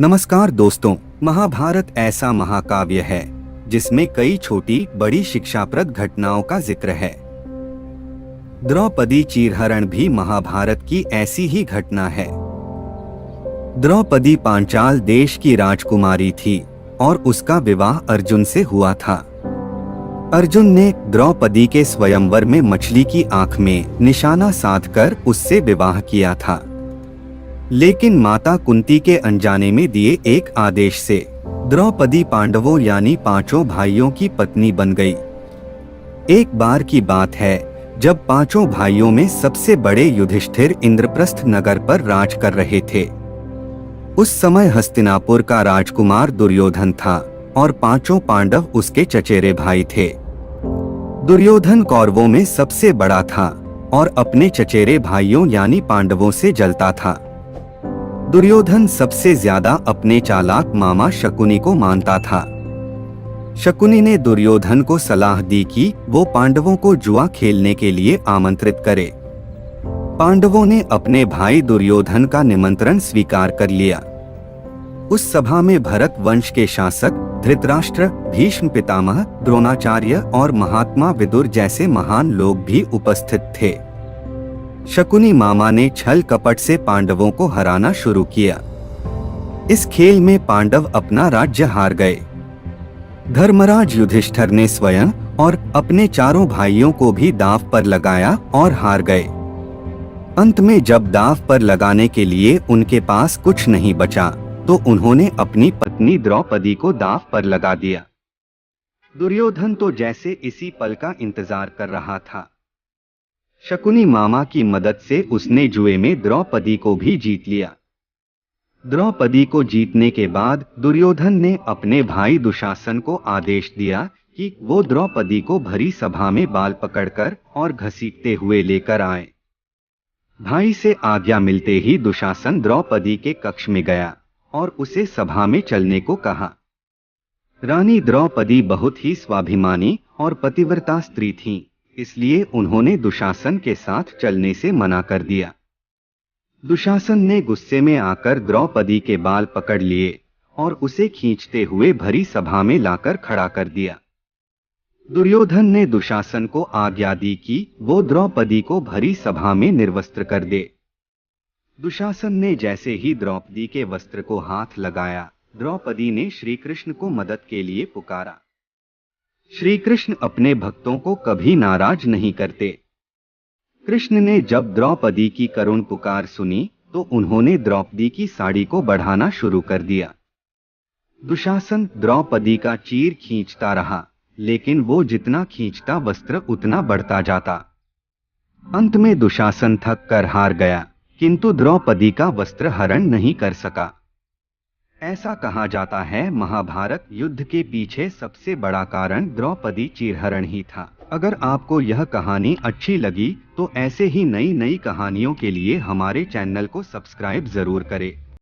नमस्कार दोस्तों, महाभारत ऐसा महाकाव्य है जिसमें कई छोटी बड़ी शिक्षाप्रद घटनाओं का जिक्र है। द्रौपदी चीरहरण भी महाभारत की ऐसी ही घटना है। द्रौपदी पांचाल देश की राजकुमारी थी और उसका विवाह अर्जुन से हुआ था। अर्जुन ने द्रौपदी के स्वयंवर में मछली की आंख में निशाना साधकर उससे विवाह किया था, लेकिन माता कुंती के अनजाने में दिए एक आदेश से द्रौपदी पांडवों यानी पांचों भाइयों की पत्नी बन गई। एक बार की बात है जब पांचों भाइयों में सबसे बड़े युधिष्ठिर इंद्रप्रस्थ नगर पर राज कर रहे थे। उस समय हस्तिनापुर का राजकुमार दुर्योधन था और पांचों पांडव उसके चचेरे भाई थे। दुर्योधन कौरवों में सबसे बड़ा था और अपने चचेरे भाइयों यानी पांडवों से जलता था। दुर्योधन सबसे ज्यादा अपने चालाक मामा शकुनी को मानता था। शकुनी ने दुर्योधन को सलाह दी कि वो पांडवों को जुआ खेलने के लिए आमंत्रित करे। पांडवों ने अपने भाई दुर्योधन का निमंत्रण स्वीकार कर लिया। उस सभा में भरत वंश के शासक धृतराष्ट्र, भीष्म पितामह, द्रोणाचार्य और महात्मा विदुर जैसे महान लोग भी उपस्थित थे। शकुनी मामा ने छल कपट से पांडवों को हराना शुरू किया। इस खेल में पांडव अपना राज्य हार गए। धर्मराज युधिष्ठिर ने स्वयं और अपने चारों भाइयों को भी दांव पर लगाया और हार गए। अंत में जब दांव पर लगाने के लिए उनके पास कुछ नहीं बचा तो उन्होंने अपनी पत्नी द्रौपदी को दांव पर लगा दिया। दुर्योधन तो जैसे इसी पल का इंतजार कर रहा था। शकुनी मामा की मदद से उसने जुए में द्रौपदी को भी जीत लिया। द्रौपदी को जीतने के बाद दुर्योधन ने अपने भाई दुशासन को आदेश दिया कि वो द्रौपदी को भरी सभा में बाल पकड़कर और घसीटते हुए लेकर आए। भाई से आज्ञा मिलते ही दुशासन द्रौपदी के कक्ष में गया और उसे सभा में चलने को कहा। रानी द्रौपदी बहुत ही स्वाभिमानी और पतिव्रता स्त्री थीं, इसलिए उन्होंने दुशासन के साथ चलने से मना कर दिया। दुशासन ने गुस्से में आकर द्रौपदी के बाल पकड़ लिए और उसे खींचते हुए भरी सभा में लाकर खड़ा कर दिया। दुर्योधन ने दुशासन को आज्ञा दी कि वो द्रौपदी को भरी सभा में निर्वस्त्र कर दे। दुशासन ने जैसे ही द्रौपदी के वस्त्र को हाथ लगाया, द्रौपदी ने श्री कृष्ण को मदद के लिए पुकारा। श्री कृष्ण अपने भक्तों को कभी नाराज नहीं करते। कृष्ण ने जब द्रौपदी की करुण पुकार सुनी तो उन्होंने द्रौपदी की साड़ी को बढ़ाना शुरू कर दिया। दुशासन द्रौपदी का चीर खींचता रहा, लेकिन वो जितना खींचता वस्त्र उतना बढ़ता जाता। अंत में दुशासन थक कर हार गया, किंतु द्रौपदी का वस्त्र हरण नहीं कर सका। ऐसा कहा जाता है महाभारत युद्ध के पीछे सबसे बड़ा कारण द्रौपदी चीरहरण ही था। अगर आपको यह कहानी अच्छी लगी तो ऐसे ही नई नई कहानियों के लिए हमारे चैनल को सब्सक्राइब जरूर करें।